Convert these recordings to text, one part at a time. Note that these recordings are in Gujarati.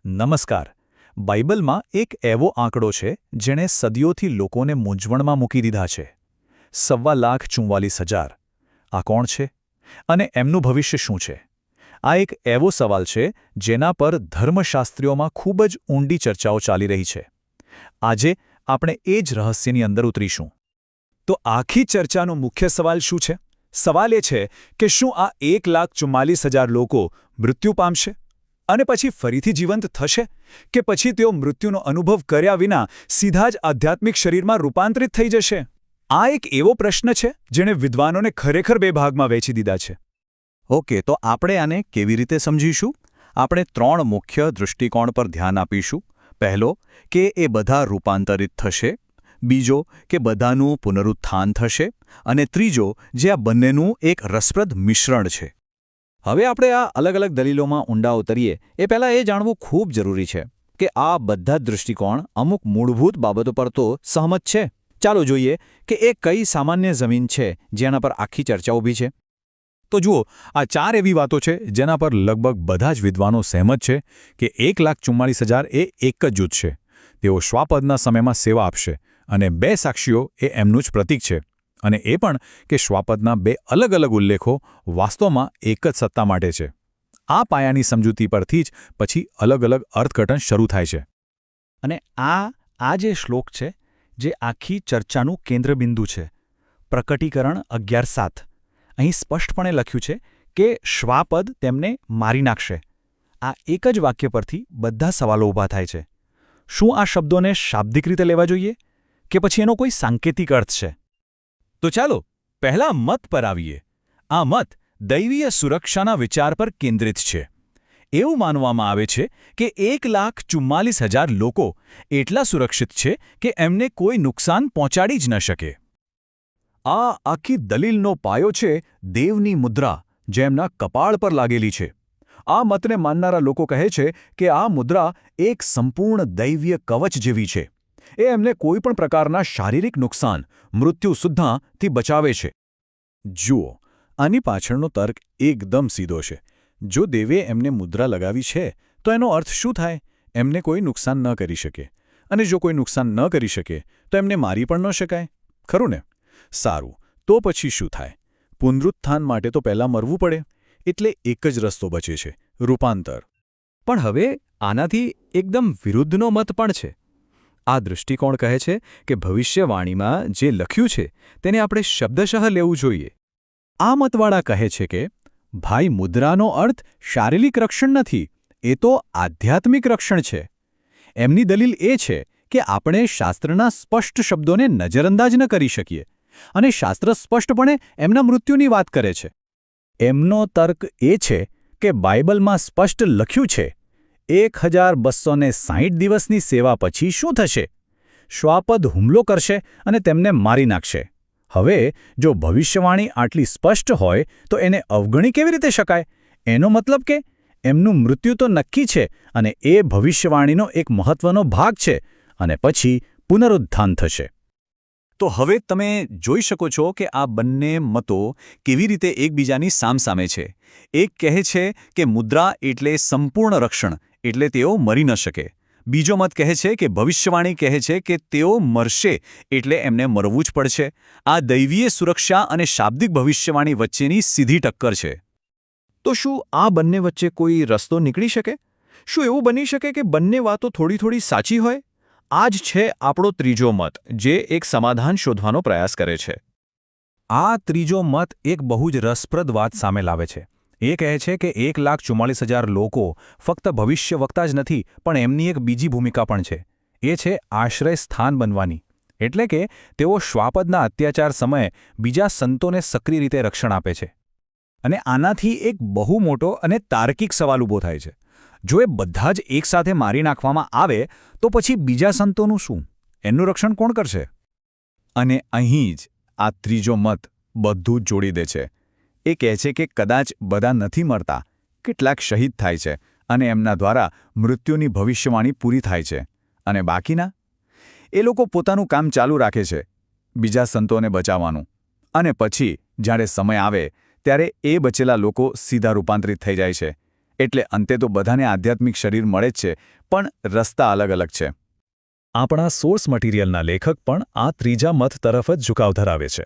નમસ્કાર. બાઇબલમાં એક એવો આંકડો છે જેણે સદીઓથી લોકોને મૂંઝવણમાં મૂકી દીધા છે. 1,44,000. આ કોણ છે? અને એમનું ભવિષ્ય શું છે? આ એક એવો સવાલ છે જેના પર ધર્મશાસ્ત્રીઓમાં ખૂબ જ ઊંડી ચર્ચાઓ ચાલી રહી છે. આજે આપણે એ જ રહસ્યની અંદર ઉતરીશું. તો આખી ચર્ચાનો મુખ્ય સવાલ શું છે? સવાલ એ છે કે શું આ 1,44,000 લોકો મૃત્યુ પામશે અને પછી ફરીથી જીવંત થશે, કે પછી તેઓ મૃત્યુનો અનુભવ કર્યા વિના સીધા જ આધ્યાત્મિક શરીરમાં રૂપાંતરિત થઈ જશે? આ એક એવો પ્રશ્ન છે જેણે વિદ્વાનોને ખરેખર બે ભાગમાં વહેંચી દીધા છે. ઓકે, તો આપણે આને કેવી રીતે સમજીશું? આપણે 3 મુખ્ય દૃષ્ટિકોણ પર ધ્યાન આપીશું. પહેલો, કે એ બધા રૂપાંતરિત થશે. બીજો, કે બધાનું પુનરુત્થાન થશે. અને ત્રીજો, જે આ બંનેનું એક રસપ્રદ મિશ્રણ છે. હવે આપણે આ અલગ અલગ દલીલોમાં ઊંડા ઉતરીએ એ પહેલાં એ જાણવું ખૂબ જરૂરી છે કે આ બધા જ દૃષ્ટિકોણ અમુક મૂળભૂત બાબતો પર તો સહમત છે. ચાલો જોઈએ કે એ કઈ સામાન્ય જમીન છે જેના પર આખી ચર્ચા ઊભી છે. તો જુઓ, આ 4 એવી વાતો છે જેના પર લગભગ બધા જ વિદ્વાનો સહેમત છે કે 1,44,000 એ એક જ જૂથ છે. તેઓ શ્વાપદના સમયમાં સેવા આપશે અને 2 સાક્ષીઓ એ એમનું જ પ્રતીક છે. અને એ પણ કે શ્વાપદના 2 અલગ અલગ ઉલ્લેખો વાસ્તવમાં એક જ સત્તા માટે છે. આ પાયાની સમજૂતી પરથી જ પછી અલગ અલગ અર્થઘટન શરૂ થાય છે. અને આ જે શ્લોક છે જે આખી ચર્ચાનું કેન્દ્રબિંદુ છે, પ્રકટીકરણ 11:7, અહીં સ્પષ્ટપણે લખ્યું છે કે શ્વાપદ તેમને મારી નાખશે. આ એક જ વાક્ય પરથી બધા સવાલો ઊભા થાય છે. શું આ શબ્દોને શાબ્દિક રીતે લેવા જોઈએ કે પછી એનો કોઈ સાંકેતિક અર્થ છે? તો ચાલો પહેલા મત પર આવીએ. આ મત દૈવીય સુરક્ષાના વિચાર પર કેન્દ્રિત છે. એવું માનવામાં આવે છે કે 1,44,000 લોકો એટલા સુરક્ષિત છે કે એમને કોઈ નુકસાન પહોંચાડી જ ન શકે. આ આખી દલીલનો પાયો છે દેવની મુદ્રા જે એમના કપાળ પર લાગેલી છે. આ મતને માનનારા લોકો કહે છે કે આ મુદ્રા એક સંપૂર્ણ દૈવીય કવચ જેવી છે. એ એમને કોઈ પણ પ્રકારના શારીરિક નુકસાન, મૃત્યુ સુદ્ધાથી બચાવે છે. જુઓ, આની પાછળનો તર્ક એકદમ સીધો છે. જો દેવે એમને મુદ્રા લગાવી છે તો એનો અર્થ શું થાય? એમને કોઈ નુકસાન ન કરી શકે. અને જો કોઈ નુકસાન ન કરી શકે તો એમને મારી પણ ન શકાય, ખરું ને? સારું, તો પછી શું થાય? પુનરુત્થાન માટે તો પહેલાં મરવું પડે. એટલે એક જ રસ્તો બચે છે, રૂપાંતર. પણ હવે આનાથી એકદમ વિરુદ્ધનો મત પણ છે. આ દૃષ્ટિકોણ કહે છે કે ભવિષ્યવાણીમાં જે લખ્યું છે તેને આપણે શબ્દશઃ લેવું જોઈએ. આ મતવાળા કહે છે કે ભાઈ, મુદ્રાનો અર્થ શારીરિક રક્ષણ નથી, એ તો આધ્યાત્મિક રક્ષણ છે. એમની દલીલ એ છે કે આપણે શાસ્ત્રના સ્પષ્ટ શબ્દોને નજરઅંદાજ ન કરી શકીએ, અને શાસ્ત્ર સ્પષ્ટપણે એમના મૃત્યુની વાત કરે છે. એમનો તર્ક એ છે કે બાઇબલમાં સ્પષ્ટ લખ્યું છે 1,260 દિવસની સેવા પછી શું થશે? શ્વાપદ હુમલો કરશે અને તેમને મારી નાખશે. હવે જો ભવિષ્યવાણી આટલી સ્પષ્ટ હોય તો એને અવગણી કેવી રીતે શકાય? એનો મતલબ કે એમનું મૃત્યુ તો નક્કી છે અને એ ભવિષ્યવાણીનો એક મહત્વનો ભાગ છે, અને પછી પુનરુત્થાન થશે. તો હવે તમે જોઈ શકો છો કે આ બંને મતો કેવી રીતે એકબીજાની સામસામે છે. એક કહે છે કે મુદ્રા એટલે સંપૂર્ણ રક્ષણ, એટલે તેઓ મરી ન શકે. બીજો મત કહે છે કે ભવિષ્યવાણી કહે છે કે તેઓ મરશે, એટલે એમને મરવું જ પડશે. આ દૈવીય સુરક્ષા અને શાબ્દિક ભવિષ્યવાણી વચ્ચેની સીધી ટક્કર છે. તો શું આ બંને વચ્ચે કોઈ રસ્તો નીકળી શકે? શું એવું બની શકે કે બંને વાતો થોડી સાચી હોય? આ જ છે આપણો ત્રીજો મત, જે એક સમાધાન શોધવાનો પ્રયાસ કરે છે. આ ત્રીજો મત એક બહુ જ રસપ્રદ વાત સામે લાવે છે. એ કહે છે કે 1,44,000 લોકો ફક્ત ભવિષ્યવક્તા જ નથી, પણ એમની એક બીજી ભૂમિકા પણ છે. એ છે આશ્રય સ્થાન બનવાની. એટલે કે તેઓ શ્વાપદના અત્યાચાર સમયે બીજા સંતોને સક્રિય રીતે રક્ષણ આપે છે. અને આનાથી એક બહુ મોટો અને તાર્કિક સવાલ ઊભો થાય છે. જો એ બધા જ એકસાથે મારી નાખવામાં આવે તો પછી બીજા સંતોનું શું? એમનું રક્ષણ કોણ કરશે? અને અહીં જ આ ત્રીજો મત બધું જ જોડી દે છે. એ કહે છે કે કદાચ બધા નથી મરતા, કેટલાક શહીદ થાય છે અને એમના દ્વારા મૃત્યુની ભવિષ્યવાણી પૂરી થાય છે. અને બાકીના? એ લોકો પોતાનું કામ ચાલુ રાખે છે, બીજા સંતોને બચાવવાનું. અને પછી જ્યારે સમય આવે ત્યારે એ બચેલા લોકો સીધા રૂપાંતરિત થઈ જાય છે. એટલે અંતે તો બધાને આધ્યાત્મિક શરીર મળે જ છે, પણ રસ્તા અલગ અલગ છે. આપણા સોર્સ મટીરિયલના લેખક પણ આ ત્રીજા મત તરફ જ ઝુકાવ ધરાવે છે.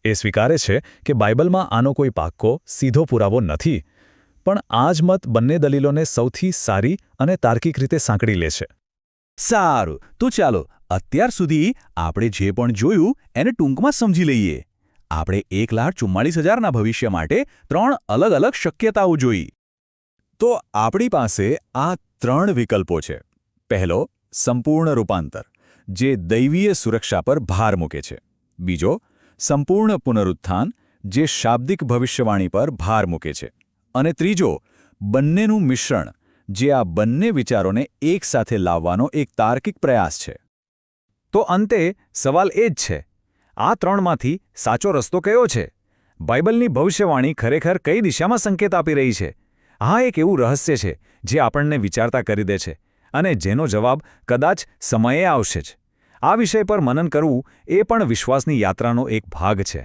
એ સ્વીકારે છે કે બાઇબલમાં આનો કોઈ પાક્કો સીધો પુરાવો નથી, પણ આ જ મત બંને દલીલોને સૌથી સારી અને તાર્કિક રીતે સાંકળી લે છે. સારું, તો ચાલો અત્યાર સુધી આપણે જે પણ જોયું એને ટૂંકમાં સમજી લઈએ. આપણે 1,44,000ના ભવિષ્ય માટે 3 અલગ અલગ શક્યતાઓ જોઈ. તો આપણી પાસે આ 3 વિકલ્પો છે. પહેલો, સંપૂર્ણ રૂપાંતર, જે દૈવીય સુરક્ષા પર ભાર મૂકે છે. બીજો, સંપૂર્ણ પુનરુત્થાન, જે શાબ્દિક ભવિષ્યવાણી પર ભાર મૂકે છે. અને ત્રીજો, બંનેનું મિશ્રણ, જે આ બંને વિચારોને એકસાથે લાવવાનો એક તાર્કિક પ્રયાસ છે. તો અંતે સવાલ એ જ છે, આ 3માંથી સાચો રસ્તો કયો છે? બાઇબલની ભવિષ્યવાણી ખરેખર કઈ દિશામાં સંકેત આપી રહી છે? આ એક એવું રહસ્ય છે જે આપણને વિચારતા કરી દે છે, અને જેનો જવાબ કદાચ સમયે આવશે જ. આ વિષય પર મનન કરવું એ પણ વિશ્વાસની યાત્રાનો એક ભાગ છે.